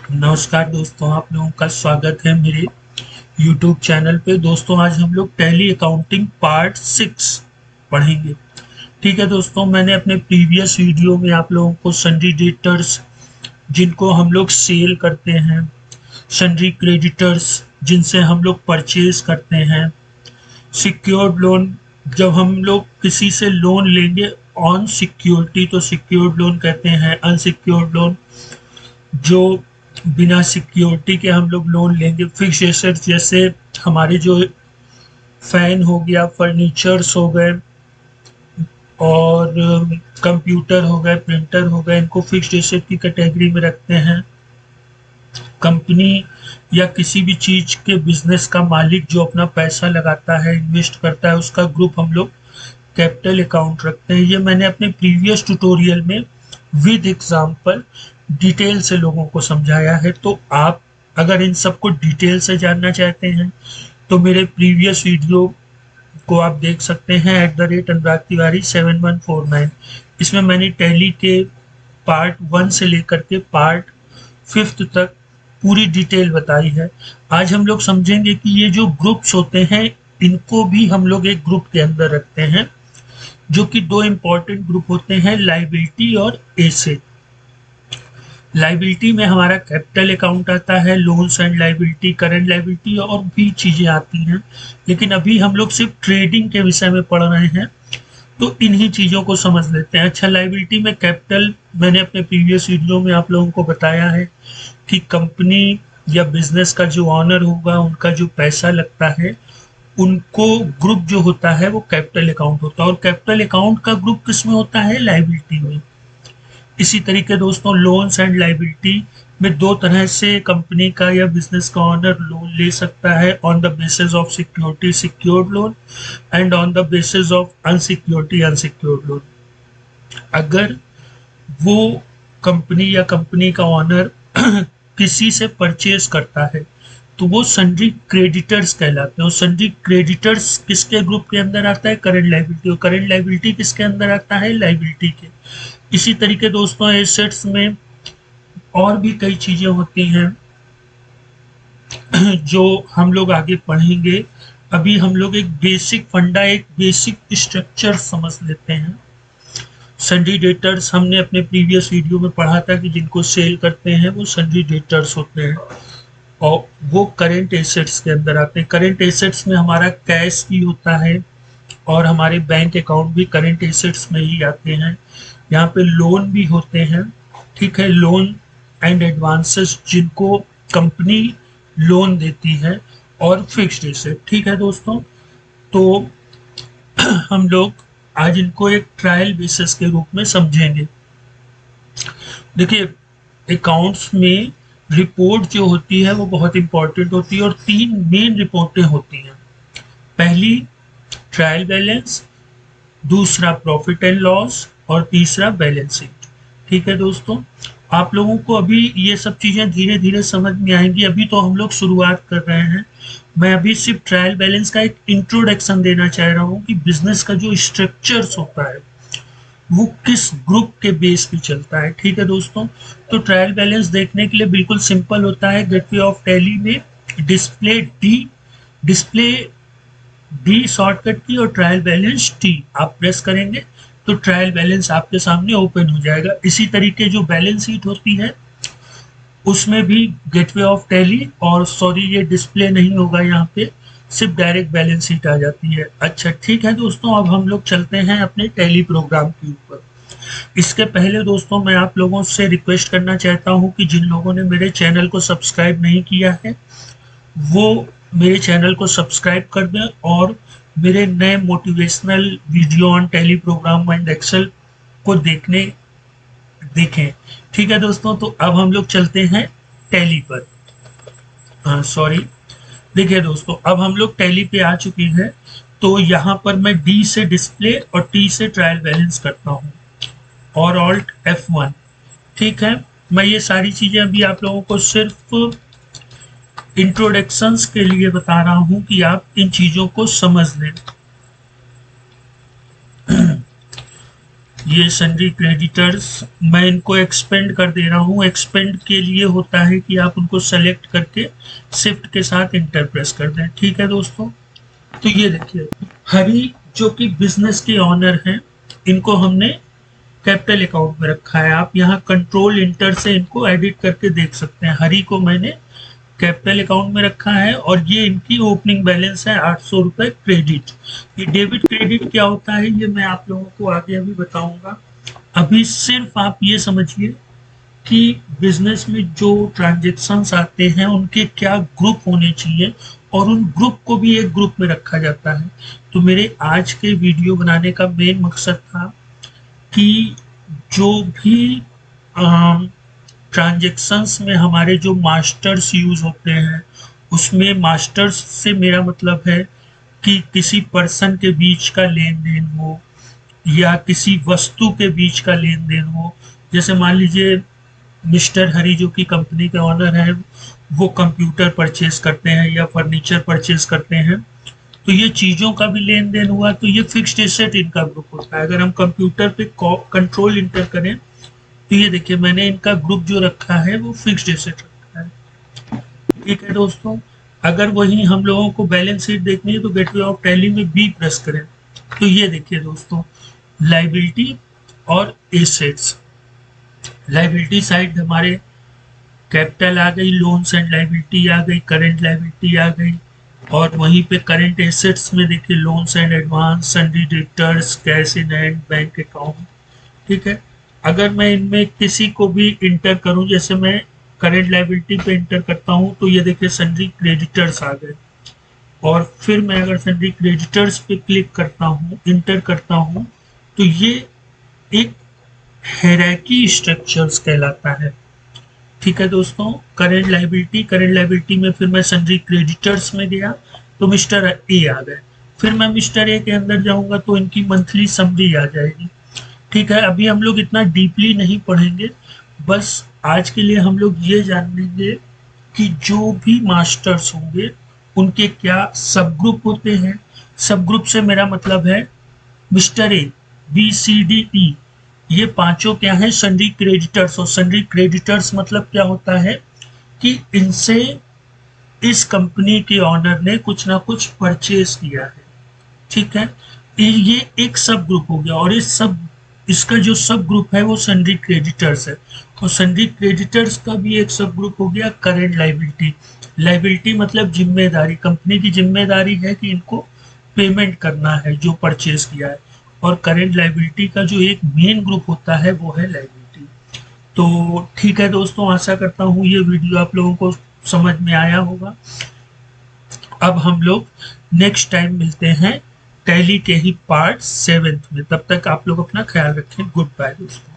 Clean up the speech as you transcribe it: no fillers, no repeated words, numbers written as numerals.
नमस्कार दोस्तों, आप लोगों का स्वागत है मेरे YouTube चैनल पे। दोस्तों, आज हम लोग टैली अकाउंटिंग पार्ट 6 पढ़ेंगे। ठीक है दोस्तों, मैंने अपने प्रीवियस वीडियो में आप लोगों को सन्ड्री डेटर्स जिनको हम लोग सेल करते हैं, सन्ड्री क्रेडिटर्स जिनसे हम लोग परचेज करते हैं, सिक्योर्ड लोन जब हम लोग किसी से लोन लेंगे ऑन सिक्योरिटी तो सिक्योर्ड लोन कहते हैं। अनसिक्योर्ड लोन जो बिना सिक्योरिटी के हम लोग लोन लेंगे। फिक्स एसेट्स जैसे हमारे जो फैन हो गया, फर्नीचर्स हो गए और कंप्यूटर हो गए, प्रिंटर हो गए, इनको फिक्स्ड एसेट की कैटेगरी में रखते हैं। कंपनी या किसी भी चीज के बिजनेस का मालिक जो अपना पैसा लगाता है, इन्वेस्ट करता है, उसका ग्रुप हम लोग कैपिटल अकाउंट रखते हैं। ये मैंने अपने प्रीवियस ट्यूटोरियल में विद एग्जाम्पल डिटेल से लोगों को समझाया है। तो आप अगर इन सबको डिटेल से जानना चाहते हैं तो मेरे प्रीवियस वीडियो को आप देख सकते हैं @अनुराग तिवारी 7149। इसमें मैंने टैली के पार्ट 1 से लेकर के पार्ट 5 तक पूरी डिटेल बताई है। आज हम लोग समझेंगे कि ये जो ग्रुप्स होते हैं इनको भी हम लोग एक ग्रुप के अंदर रखते हैं, जो कि दो इंपॉर्टेंट ग्रुप होते हैं, लायबिलिटी और एसेट। लायबिलिटी में हमारा कैपिटल अकाउंट आता है, loans and liability, current liability और भी चीजें आती हैं। लेकिन अभी हम लोग सिर्फ ट्रेडिंग के विषय में पढ़ रहे हैं, तो इन्हीं चीजों को समझ लेते हैं। अच्छा, लायबिलिटी में कैपिटल मैंने अपने प्रीवियस वीडियो में आप लोगों को बताया है कि कंपनी या बिजनेस का जो ऑनर होगा, उनका जो पैसा लगता है, उनको ग्रुप जो होता है वो कैपिटल अकाउंट होता है। और कैपिटल अकाउंट का ग्रुप किस में होता है? लायबिलिटी में। इसी तरीके दोस्तों, लोन्स एंड लायबिलिटी में दो तरह से कंपनी का या बिजनेस का ऑनर लोन ले सकता है, on the basis of security secured loan and on the basis of insecurity unsecured loan. अगर वो कंपनी या कंपनी का ऑनर किसी से परचेज करता है तो वो सन्ड्री क्रेडिटर्स कहलाते हैं। और सन्ड्री क्रेडिटर्स किसके ग्रुप के अंदर आता है? Current liability. और करंट लायबिलिटी किसके अंदर आता है? लायबिलिटी के। इसी तरीके दोस्तों, एसेट्स में और भी कई चीजें होती हैं जो हम लोग आगे पढ़ेंगे। अभी हम लोग एक बेसिक फंडा, एक बेसिक स्ट्रक्चर समझ लेते हैं। सन्ड्री डेटर्स हमने अपने प्रीवियस वीडियो में पढ़ा था कि जिनको सेल करते हैं वो सन्ड्री डेटर्स होते हैं और वो करेंट एसेट्स के अंदर आते हैं। करेंट एसेट्स में हमारा कैश भी होता है और हमारे बैंक अकाउंट भी करेंट एसेट्स में ही आते हैं। यहाँ पे लोन भी होते हैं, ठीक है, लोन एंड एडवांसेस जिनको कंपनी लोन देती है, और फिक्स्ड एसेट। ठीक है दोस्तों, तो हम लोग आज इनको एक ट्रायल बेसिस के रूप में समझेंगे। देखिए, अकाउंट्स में रिपोर्ट जो होती है वो बहुत इंपॉर्टेंट होती है और तीन मेन रिपोर्टें होती हैं। पहली ट्रायल बैलेंस, दूसरा प्रॉफिट एंड लॉस और तीसरा बैलेंस शीट। ठीक है दोस्तों, आप लोगों को अभी ये सब चीजें धीरे धीरे समझ में आएंगी। अभी तो हम लोग शुरुआत कर रहे हैं। मैं अभी सिर्फ ट्रायल बैलेंस का एक इंट्रोडक्शन देना चाह रहा हूँ कि बिजनेस का जो स्ट्रक्चर्स होता है वो किस ग्रुप के बेस पे चलता है। ठीक है दोस्तों, तो ट्रायल बैलेंस देखने के लिए बिल्कुल सिंपल होता है। गेटवे ऑफ टैली में डिस्प्ले डी शॉर्टकट की और ट्रायल बैलेंस टी आप प्रेस करेंगे तो ट्रायल बैलेंस आपके सामने ओपन हो जाएगा। इसी तरीके जो बैलेंस शीट होती है उसमें भी गेटवे ऑफ टैली, और सॉरी ये डिस्प्ले नहीं होगा, यहाँ पे सिर्फ डायरेक्ट बैलेंस शीट आ जाती है। अच्छा ठीक है दोस्तों, अब हम लोग चलते हैं अपने टैली प्रोग्राम के ऊपर। इसके पहले दोस्तों, मैं आप लोगों से रिक्वेस्ट करना चाहता हूँ कि जिन लोगों ने मेरे चैनल को सब्सक्राइब नहीं किया है वो मेरे चैनल को सब्सक्राइब कर दें और मेरे नए motivational video on Tally program and Excel को देखें। ठीक है दोस्तों, तो अब हम लोग चलते हैं टैली पर। सॉरी, देखिए दोस्तों, अब हम लोग टैली पे आ चुके हैं। तो यहाँ पर मैं डी से डिस्प्ले और टी से ट्रायल बैलेंस करता हूँ और ऑल्ट F1। ठीक है, मैं ये सारी चीजें अभी आप लोगों को सिर्फ इंट्रोडक्शंस के लिए बता रहा हूं कि आप इन चीजों को समझ लें। ये सन्ड्री क्रेडिटर्स, मैं इनको एक्सपेंड कर दे रहा हूँ। एक्सपेंड के लिए होता है कि आप उनको सेलेक्ट करके शिफ्ट के साथ इंटर प्रेस कर दें। ठीक है दोस्तों, तो ये देखिए हरी जो कि बिजनेस के ऑनर हैं, इनको हमने कैपिटल अकाउंट में रखा है। आप यहाँ कंट्रोल इंटर से इनको एडिट करके देख सकते हैं। हरी को मैंने कैपिटल अकाउंट में रखा है और ये इनकी ओपनिंग बैलेंस है 800 रुपए क्रेडिट। ये डेबिट क्रेडिट क्या होता है ये मैं आप लोगों को आगे अभी बताऊंगा। अभी सिर्फ आप ये समझिए कि बिजनेस में जो ट्रांजेक्शन्स आते हैं उनके क्या ग्रुप होने चाहिए और उन ग्रुप को भी एक ग्रुप में रखा जाता है। तो मेरे आज के वीडियो बनाने का मेन मकसद था कि जो भी ट्रांजेक्शन्स में हमारे जो मास्टर्स यूज होते हैं, उसमें मास्टर्स से मेरा मतलब है कि किसी पर्सन के बीच का लेन देन हो या किसी वस्तु के बीच का लेन देन हो। जैसे मान लीजिए मिस्टर हरी जो कि कंपनी के ऑनर है, वो कंप्यूटर परचेज करते हैं या फर्नीचर परचेज करते हैं, तो ये चीजों का भी लेन देन हुआ, तो ये फिक्स्ड एसेट इनका ग्रुप होता है। अगर हम कंप्यूटर पे कंट्रोल इंटर करें तो ये देखिए मैंने इनका ग्रुप जो रखा है वो फिक्स्ड एसेट रखा है। ठीक है दोस्तों, अगर वही हम लोगों को बैलेंस शीट देखनी है तो गेटवे ऑफ टैली में बी प्रेस करें। तो ये देखिए दोस्तों, लाइबिलिटी और एसेट्स। लाइबिलिटी साइड हमारे कैपिटल आ गई, लोन्स एंड लाइबिलिटी आ गई, करेंट लाइबिलिटी आ गई, और वहीं पे करेंट एसेट्स में देखिए loans and advance, sundry debtors, cash in hand, bank account. ठीक है, अगर मैं इनमें किसी को भी इंटर करूं, जैसे मैं करेंट लाइबिलिटी पे इंटर करता हूं तो ये देखिए सन्ड्री क्रेडिटर्स आ गए, और फिर मैं अगर सन्ड्री क्रेडिटर्स पे क्लिक करता हूं, इंटर करता हूं, तो ये एक हायरार्की स्ट्रक्चर्स कहलाता है। ठीक है दोस्तों, करेंट लाइबिलिटी में फिर मैं सन्ड्री क्रेडिटर्स में गया तो मिस्टर ए आ गए, फिर मैं मिस्टर ए के अंदर जाऊंगा तो इनकी मंथली समरी आ जाएगी। ठीक है, अभी हम लोग इतना डीपली नहीं पढ़ेंगे, बस आज के लिए हम लोग ये जान लेंगे कि जो भी मास्टर्स होंगे उनके क्या सब ग्रुप होते हैं। सब ग्रुप से मेरा मतलब है mister A, B, C, D, E, ये पांचों क्या है, सन्ड्री क्रेडिटर्स। और सन्ड्री क्रेडिटर्स मतलब क्या होता है कि इनसे इस कंपनी के ऑनर ने कुछ ना कुछ परचेज किया है। ठीक है, ये एक सब ग्रुप हो गया, और इसका जो सब ग्रुप है वो सन्ड्री क्रेडिटर्स है। और सन्ड्री क्रेडिटर्स का भी एक सब ग्रुप हो गया करेंट लाइबिलिटी। लाइबिलिटी मतलब जिम्मेदारी, कंपनी की जिम्मेदारी है कि इनको पेमेंट करना है जो परचेज किया है। और करेंट लाइबिलिटी का जो एक मेन ग्रुप होता है वो है लाइबिलिटी। तो ठीक है दोस्तों, आशा करता हूँ ये वीडियो आप लोगों को समझ में आया होगा। अब हम लोग नेक्स्ट टाइम मिलते हैं टैली के ही पार्ट 7 में। तब तक आप लोग अपना ख्याल रखें। गुड बाय दोस्तों।